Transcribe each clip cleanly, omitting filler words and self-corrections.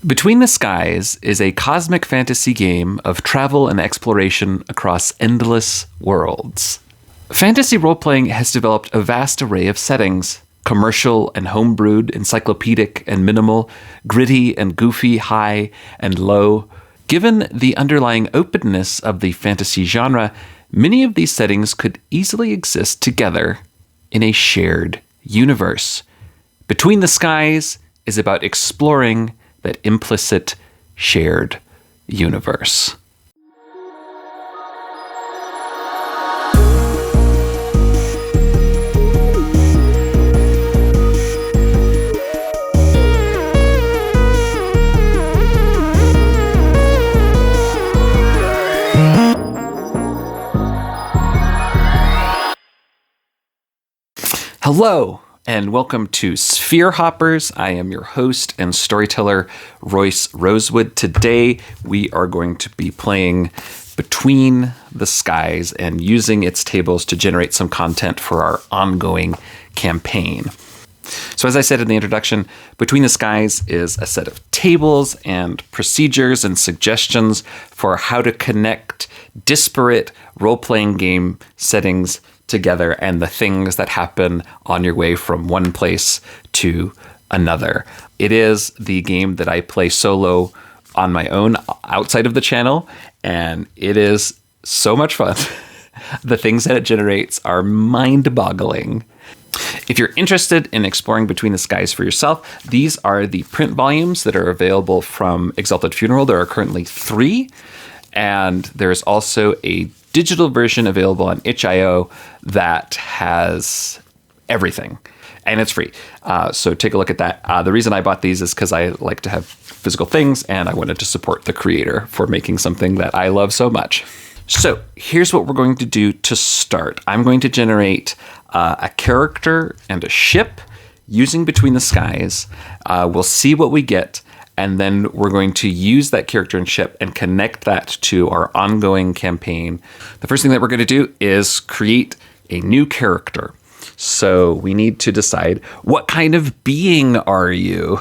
Between the Skies is a cosmic fantasy game of travel and exploration across endless worlds. Fantasy role-playing has developed a vast array of settings: commercial and homebrewed, encyclopedic and minimal, gritty and goofy, high and low. Given the underlying openness of the fantasy genre, many of these settings could easily exist together in a shared universe. Between the Skies is about exploring that implicit shared universe. Hello, and welcome to Sphere Hoppers. I am your host and storyteller, Royce Rosewood. Today, we are going to be playing Between the Skies and using its tables to generate some content for our ongoing campaign. So as I said in the introduction, Between the Skies is a set of tables and procedures and suggestions for how to connect disparate role-playing game settings together and the things that happen on your way from one place to another. It is the game that I play solo on my own outside of the channel, and it is so much fun. The things that it generates are mind-boggling. If you're interested in exploring Between the Skies for yourself, these are the print volumes that are available from Exalted Funeral. There are currently 3, and there's also a digital version available on itch.io that has everything, and it's free. So take a look at that. The reason I bought these is because I like to have physical things, and I wanted to support the creator for making something that I love so much. So here's what we're going to do to start. I'm going to generate a character and a ship using Between the Skies. We'll see what we get, and then we're going to use that character and ship and connect that to our ongoing campaign. The first thing that we're going to do is create a new character. So we need to decide, what kind of being are you?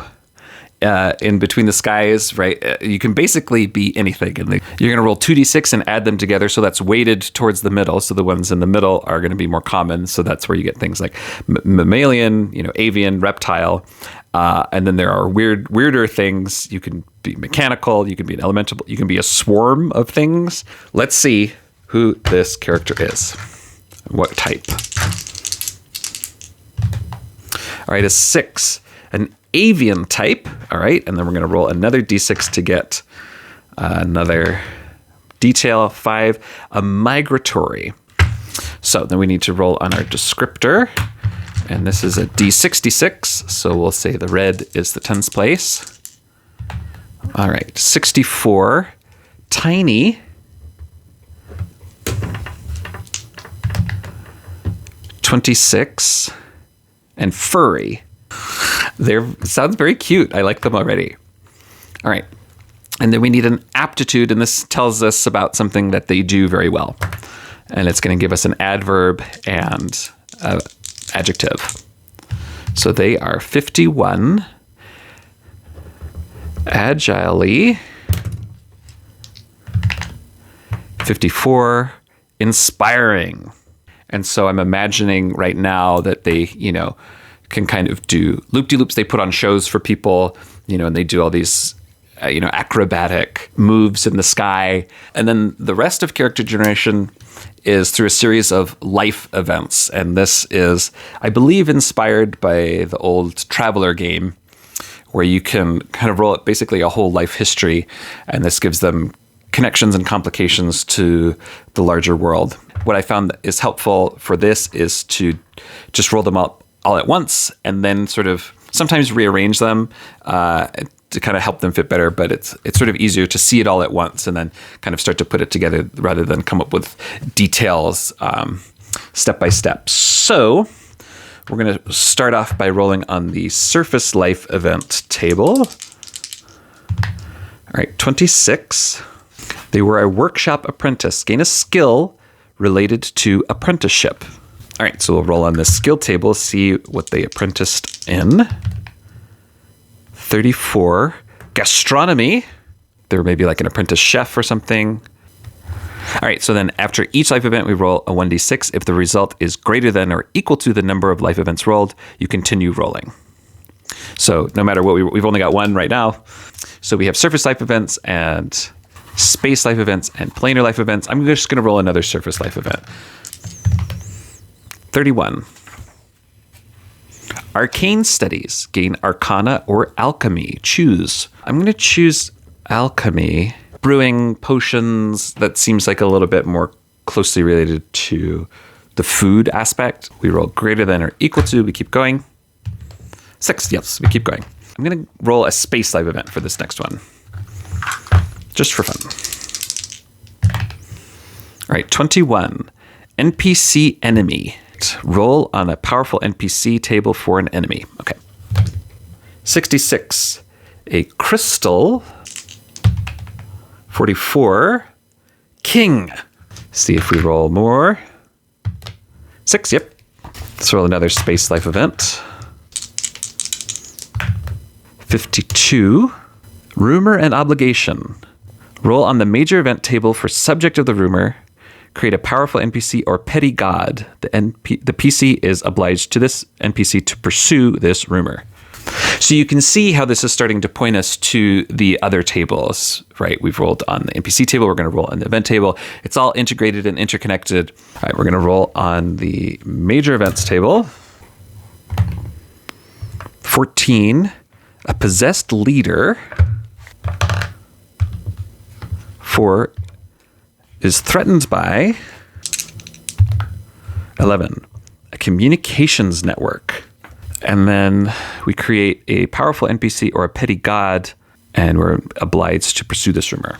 In Between the Skies, right? You can basically be anything. And you're going to roll 2d6 and add them together. So that's weighted towards the middle. So the ones in the middle are going to be more common. So that's where you get things like mammalian, avian, reptile. And then there are weirder things. You can be mechanical. You can be an elemental. You can be a swarm of things. Let's see who this character is. What type? All right, a 6. An avian type. All right, and then we're going to roll another d6 to get another detail. 5. A migratory. So then we need to roll on our descriptor. And this is a D66, so we'll say the red is the tens place. All right, 64, tiny. 26, and furry. Sounds very cute. I like them already. All right, and then we need an aptitude, and this tells us about something that they do very well. And it's going to give us an adverb and adjective. So they are 51, agilely, 54, inspiring. And so I'm imagining right now that they, can kind of do loop-de-loops. They put on shows for people, and they do all these acrobatic moves in the sky. And then the rest of character generation is through a series of life events. And this is, I believe, inspired by the old Traveler game, where you can kind of roll up basically a whole life history. And this gives them connections and complications to the larger world. What I found is helpful for this is to just roll them up all at once and then sort of sometimes rearrange them to kind of help them fit better, but it's sort of easier to see it all at once and then kind of start to put it together rather than come up with details step by step. So we're going to start off by rolling on the surface life event table. All right, 26. They were a workshop apprentice. Gain a skill related to apprenticeship. All right, so we'll roll on the skill table, see what they apprenticed in. 34, Gastronomy. There may be like an apprentice chef or something. All right, so then after each life event, we roll a 1d6. If the result is greater than or equal to the number of life events rolled, you continue rolling. So no matter what, we've only got one right now. So we have surface life events and space life events and planar life events. I'm just going to roll another surface life event. 31. Arcane studies. Gain arcana or alchemy. Choose. I'm going to choose alchemy. Brewing potions, that seems like a little bit more closely related to the food aspect. We roll greater than or equal to. We keep going. 6. Yes, we keep going. I'm going to roll a space life event for this next one. Just for fun. All right, 21. NPC enemy. Roll on a powerful NPC table for an enemy. Okay. 66. A crystal. 44. King. See if we roll more. 6, yep. Let's roll another space life event. 52. Rumor and obligation. Roll on the major event table for subject of the rumor. Create a powerful NPC or petty god. The PC is obliged to this NPC to pursue this rumor. So you can see how this is starting to point us to the other tables, right? We've rolled on the NPC table. We're going to roll on the event table. It's all integrated and interconnected. All right, we're going to roll on the major events table. 14, a possessed leader. 4 is threatened by. 11, a communications network. And then we create a powerful NPC or a petty god, and we're obliged to pursue this rumor.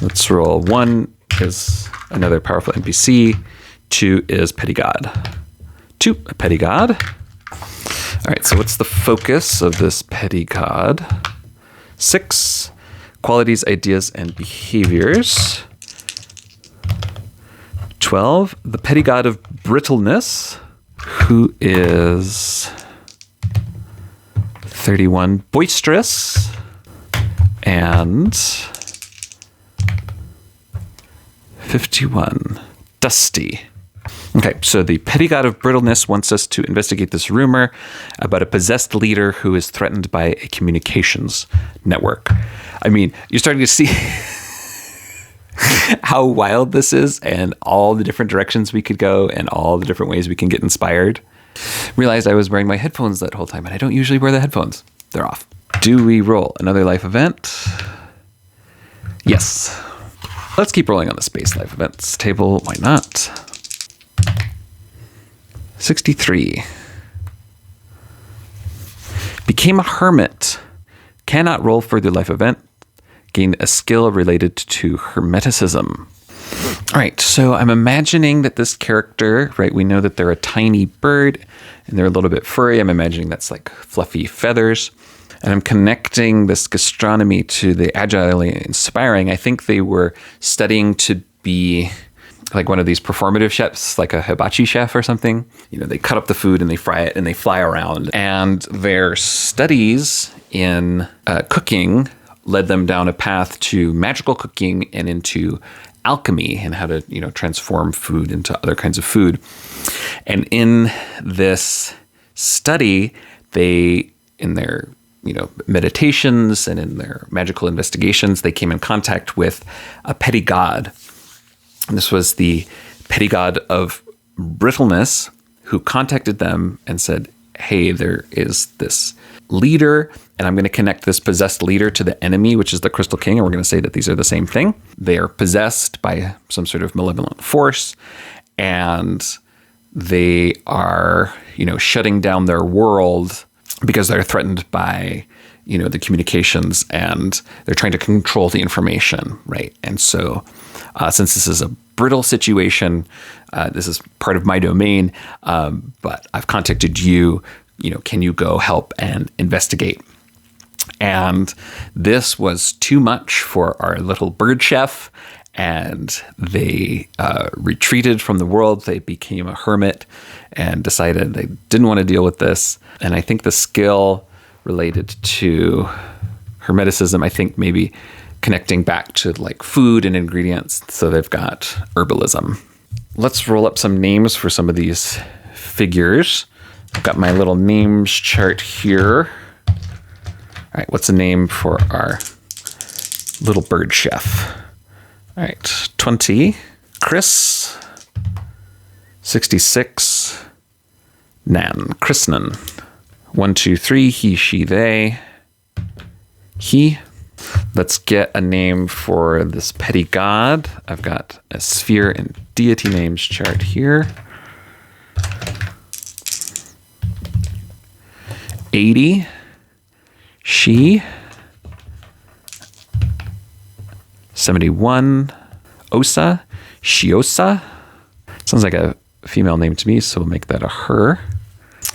Let's roll. 1 is another powerful NPC. 2 is petty god. 2, a petty god. All right, so what's the focus of this petty god? 6, qualities, ideas, and behaviors. 12, the petty god of brittleness, who is 31, boisterous, and 51, dusty. Okay, so the petty god of brittleness wants us to investigate this rumor about a possessed leader who is threatened by a communications network. I mean, you're starting to see how wild this is and all the different directions we could go and all the different ways we can get inspired. Realized I was wearing my headphones that whole time, and I don't usually wear the headphones. They're off. Do we roll another life event? Yes. Let's keep rolling on the space life events table. Why not? 63. Became a hermit. Cannot roll further life event. Gain a skill related to hermeticism. All right, so I'm imagining that this character, right, we know that they're a tiny bird and they're a little bit furry. I'm imagining that's like fluffy feathers. And I'm connecting this gastronomy to the agilely inspiring. I think they were studying to be like one of these performative chefs, like a hibachi chef or something. You know, they cut up the food and they fry it and they fly around. And their studies in cooking led them down a path to magical cooking and into alchemy and how to, you know, transform food into other kinds of food. And in this study, they, in their, you know, meditations and in their magical investigations, they came in contact with a petty god. And this was the petty god of brittleness who contacted them and said, hey, there is this leader, and I'm going to connect this possessed leader to the enemy, which is the Crystal King, and we're going to say that these are the same thing. They are possessed by some sort of malevolent force, and they are, you know, shutting down their world because they're threatened by, you know, the communications, and they're trying to control the information, right? And so since this is a brittle situation, this is part of my domain, but I've contacted you, you know, can you go help and investigate? And this was too much for our little bird chef, and they retreated from the world. They became a hermit and decided they didn't want to deal with this. And I think the skill related to Hermeticism, I think maybe connecting back to like food and ingredients. So they've got herbalism. Let's roll up some names for some of these figures. I've got my little names chart here. All right, what's a name for our little bird chef? All right, 20, Chris, 66, Nan, Chrisnan. 1, 2, 3, he, she, they, he. Let's get a name for this petty god. I've got a sphere and deity names chart here. 80, she. 71, Osa, Shiosa. Sounds like a female name to me, so we'll make that a her.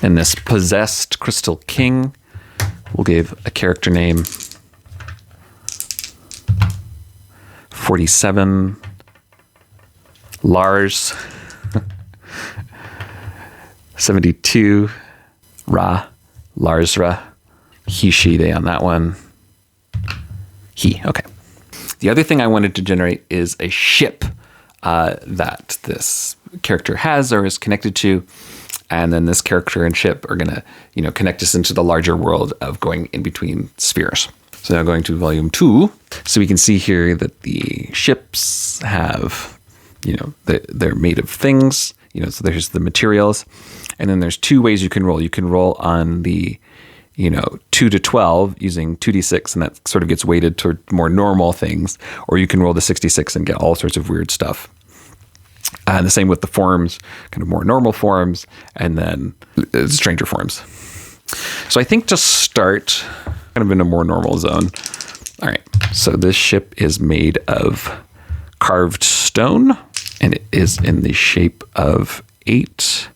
And this possessed crystal king, we'll give a character name. 47, Lars. 72, Ra, Larsra. He, she, they on that one. He, okay. The other thing I wanted to generate is a ship that this character has or is connected to. And then this character and ship are going to, connect us into the larger world of going in between spheres. So now going to volume 2. So we can see here that the ships have, they're made of things, so there's the materials. And then there's 2 ways you can roll. You can roll on the 2 to 12 using 2d6, and that sort of gets weighted toward more normal things, or you can roll the 66 and get all sorts of weird stuff. And the same with the forms, kind of more normal forms, and then stranger forms. So I think to start kind of in a more normal zone. All right, so this ship is made of carved stone, and it is in the shape of 8,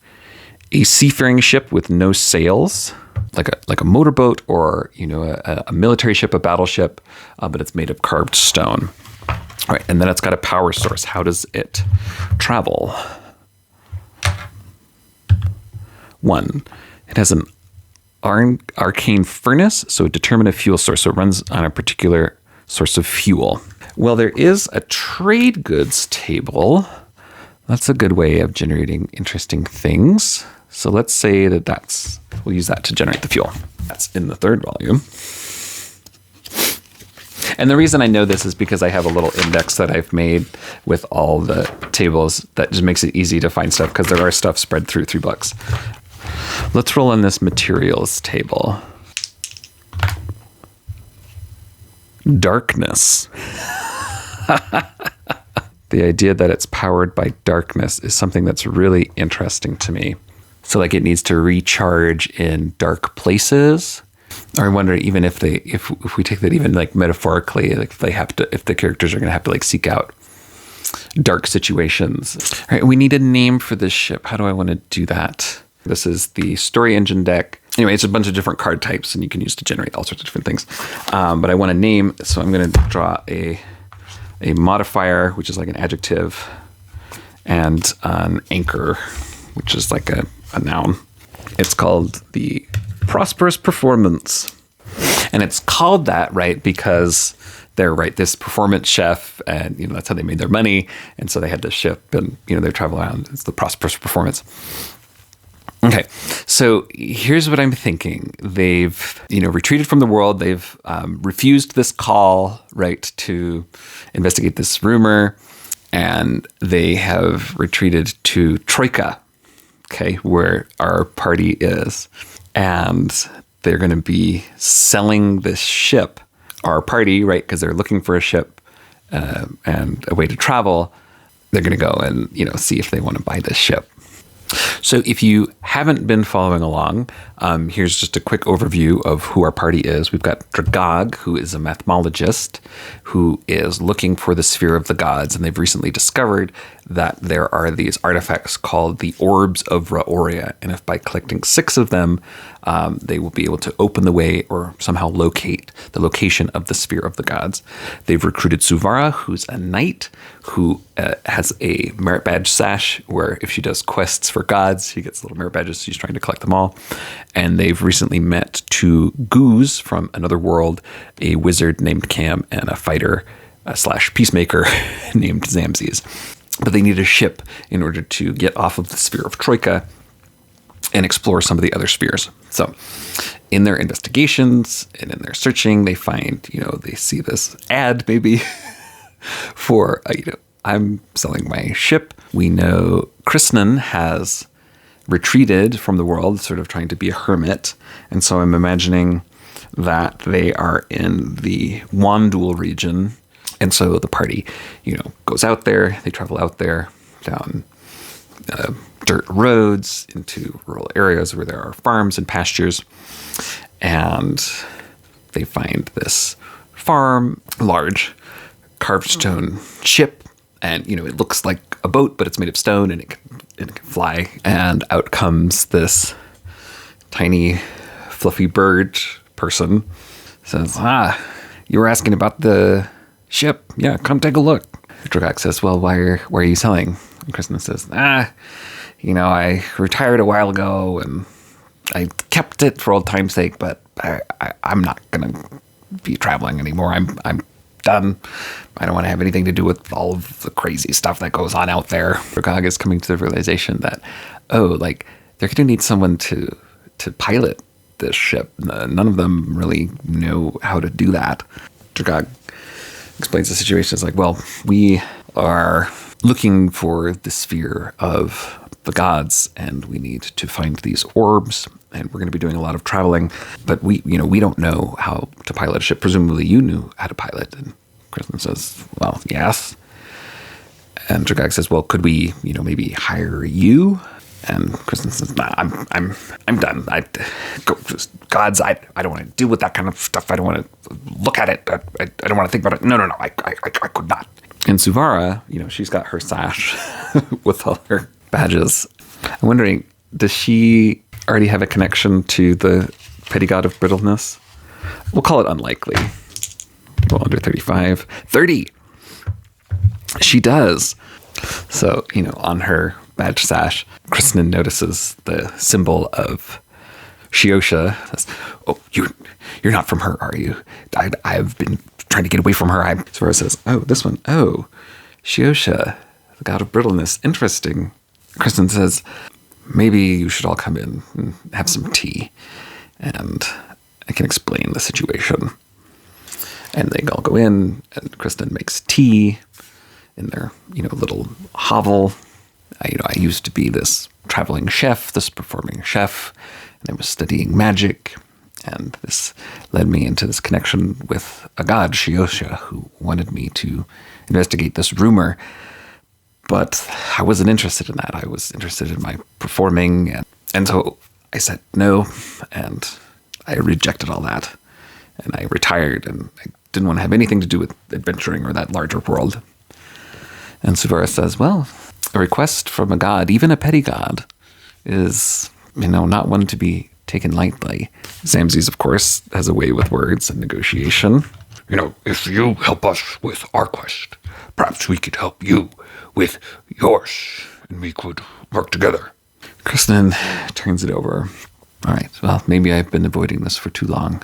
a seafaring ship with no sails, like a motorboat or a military ship, a battleship, but it's made of carved stone. All right, and then it's got a power source. How does it travel? 1, it has an arcane furnace, so determine a fuel source. So it runs on a particular source of fuel. Well, there is a trade goods table. That's a good way of generating interesting things. So let's say we'll use that to generate the fuel. That's in the 3rd volume. And the reason I know this is because I have a little index that I've made with all the tables that just makes it easy to find stuff, because there are stuff spread through 3 books. Let's roll in this materials table. Darkness. The idea that it's powered by darkness is something that's really interesting to me. So like it needs to recharge in dark places. Or I wonder even if we take that even like metaphorically, like if the characters are going to have to like seek out dark situations. All right, we need a name for this ship. How do I want to do that? This is the story engine deck. Anyway, it's a bunch of different card types and you can use to generate all sorts of different things. But I want a name, so I'm going to draw a modifier, which is like an adjective, and an anchor, which is like a noun. It's called the Prosperous Performance. And it's called that, right, because they're this performance chef, and that's how they made their money. And so they had this ship, and they travel around. It's the Prosperous Performance. Okay, so here's what I'm thinking. They've, retreated from the world. They've refused this call, right, to investigate this rumor, and they have retreated to Troika, okay, where our party is. And they're going to be selling this ship, our party, right, because they're looking for a ship and a way to travel. They're going to go and, see if they want to buy this ship. So if you haven't been following along, here's just a quick overview of who our party is. We've got Dragog, who is a mathemologist who is looking for the sphere of the gods, and they've recently discovered that there are these artifacts called the Orbs of Raoria, and if by collecting 6 of them, they will be able to open the way or somehow locate the location of the sphere of the gods. They've recruited Suvara, who's a knight who has a merit badge sash where if she does quests for gods, gods. She gets little merit badges. She's trying to collect them all. And they've recently met 2 goos from another world, a wizard named Cam and a fighter / peacemaker named Zamzes. But they need a ship in order to get off of the sphere of Troika and explore some of the other spheres. So in their investigations and in their searching, they find, they see this ad maybe for, I'm selling my ship. We know Krishnan has retreated from the world, sort of trying to be a hermit. And so I'm imagining that they are in the Wandul region. And so the party, goes out there. They travel out there down dirt roads into rural areas where there are farms and pastures. And they find this farm, large carved stone ship. And, it looks like a boat, but it's made of stone and it can fly. And out comes this tiny, fluffy bird person. Says, you were asking about the ship. Yeah, come take a look. Dragak says, well, why are you selling? And Krishna says, I retired a while ago and I kept it for old time's sake, but I'm not going to be traveling anymore. I'm done. I don't want to have anything to do with all of the crazy stuff that goes on out there. Dragag is coming to the realization that, they're going to need someone to pilot this ship. None of them really know how to do that. Dragag explains the situation. It's like, well, we are looking for the sphere of the gods, and we need to find these orbs, and we're going to be doing a lot of traveling, but we don't know how to pilot a ship. Presumably you knew how to pilot. And Kristen says, well, yes. And Dragag says, well, could we, maybe hire you? And Kristen says, nah, I'm done. Gods, I don't want to deal with that kind of stuff. I don't want to look at it. I don't want to think about it. No, I could not. And Suvara, she's got her sash with all her badges. I'm wondering, does she already have a connection to the petty god of brittleness? We'll call it unlikely. Well, under 35. 30! She does. So, on her badge sash, Kristen notices the symbol of Shiosha. Says, oh, you're not from her, are you? I've been trying to get away from her. Suvara says, oh, this one. Oh, Shiosha, the god of brittleness. Interesting. Kristen says, maybe you should all come in and have some tea, and I can explain the situation. And they all go in, and Kristen makes tea in their, little hovel. I used to be this traveling chef, this performing chef, and I was studying magic, and this led me into this connection with a god, Shiosha, who wanted me to investigate this rumor. But I wasn't interested in that. I was interested in my performing. And so I said no, and I rejected all that. And I retired, and I didn't want to have anything to do with adventuring or that larger world. And Suvara says, well, a request from a god, even a petty god, is, not one to be taken lightly. Zamzes, of course, has a way with words and negotiation. If you help us with our quest, perhaps we could help you with yours, and we could work together. Kristen turns it over. All right, well, maybe I've been avoiding this for too long,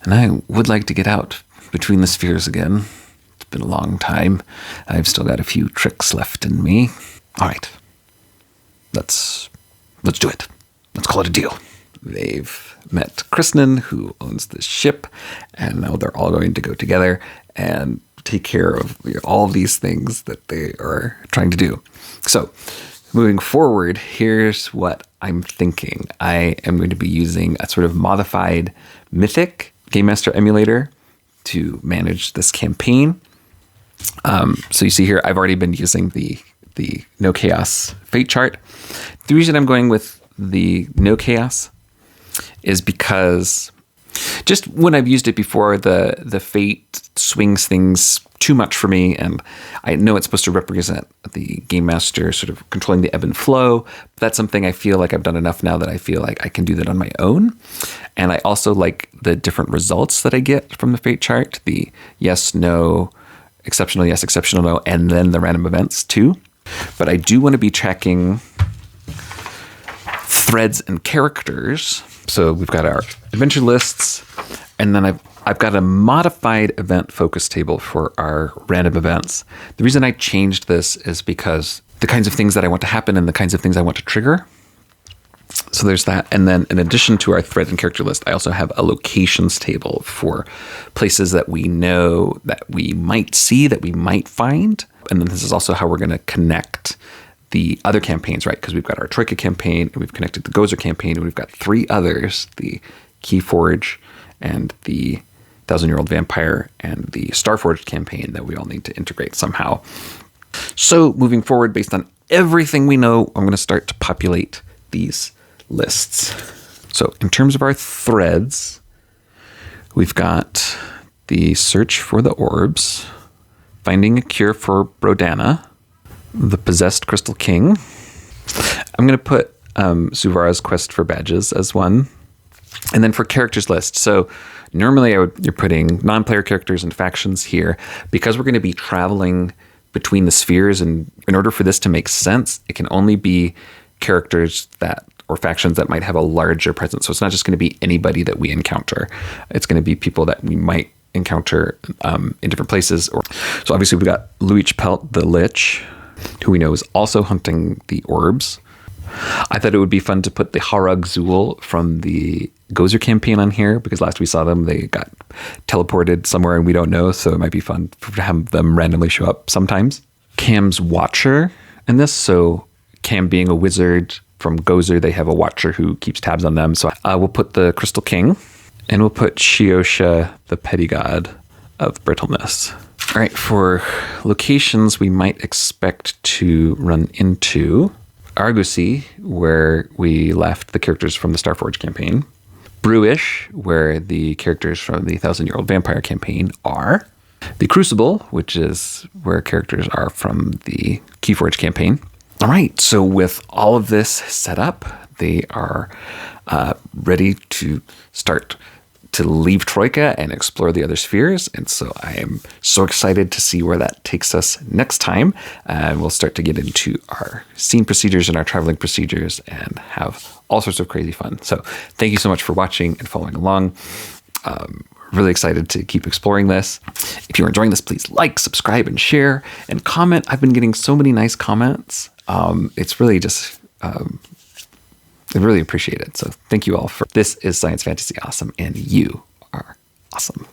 and I would like to get out between the spheres again. It's been a long time. I've still got a few tricks left in me. All right, let's do it. Let's call it a deal. They've met Kristen, who owns this ship, and now they're all going to go together and take care of all these things that they are trying to do. So, moving forward, here's what I'm thinking. I am going to be using a sort of modified Mythic Game Master emulator to manage this campaign. So you see here, I've already been using the No Chaos fate chart. The reason I'm going with the No Chaos is because just when I've used it before, the fate swings things too much for me, and I know it's supposed to represent the game master sort of controlling the ebb and flow. But that's something I feel like I've done enough now that I feel like I can do that on my own. And I also like the different results that I get from the fate chart, the yes, no, exceptional yes, exceptional no, and then the random events too. But I do want to be tracking threads and characters. So we've got our adventure lists, and then I've got a modified event focus table for our random events. The reason I changed this is because the kinds of things that I want to happen and the kinds of things I want to trigger. So there's that. And then in addition to our thread and character list, I also have a locations table for places that we know that we might see, that we might find. And then this is also how we're going to connect the other campaigns, right? Because we've got our Troika campaign, and we've connected the Gozer campaign, and we've got 3 others, the Keyforge and the 1,000-Year-Old Vampire and the Starforged campaign that we all need to integrate somehow. So moving forward, based on everything we know, I'm going to start to populate these lists. So in terms of our threads, we've got the search for the orbs, finding a cure for Brodana, the possessed Crystal King. I'm going to put Suvara's quest for badges as one. And then for characters list. So normally you're putting non-player characters and factions here. Because we're going to be traveling between the spheres, and in order for this to make sense, it can only be characters or factions that might have a larger presence. So it's not just going to be anybody that we encounter. It's going to be people that we might encounter in different places. So obviously we've got Luich Pelt the Lich, who we know is also hunting the orbs. I thought it would be fun to put the Harag Zul from the Gozer campaign on here, because last we saw them, they got teleported somewhere and we don't know, so it might be fun to have them randomly show up sometimes. Cam's Watcher in this, so Cam being a wizard from Gozer, they have a Watcher who keeps tabs on them. So we'll put the Crystal King, and we'll put Shiosha, the petty god of brittleness. All right, for locations we might expect to run into Argosy, where we left the characters from the Starforge campaign. Brewish, where the characters from the 1,000-Year-Old Vampire campaign are. The Crucible, which is where characters are from the Keyforge campaign. All right, so with all of this set up, they are ready to start to leave Troika and explore the other spheres. And so I am so excited to see where that takes us next time. And we'll start to get into our scene procedures and our traveling procedures and have all sorts of crazy fun. So thank you so much for watching and following along. Really excited to keep exploring this. If you're enjoying this, please like, subscribe, and share, and comment. I've been getting so many nice comments. It's really just... I really appreciate it. So thank you all for this is Science Fantasy Awesome, and you are awesome.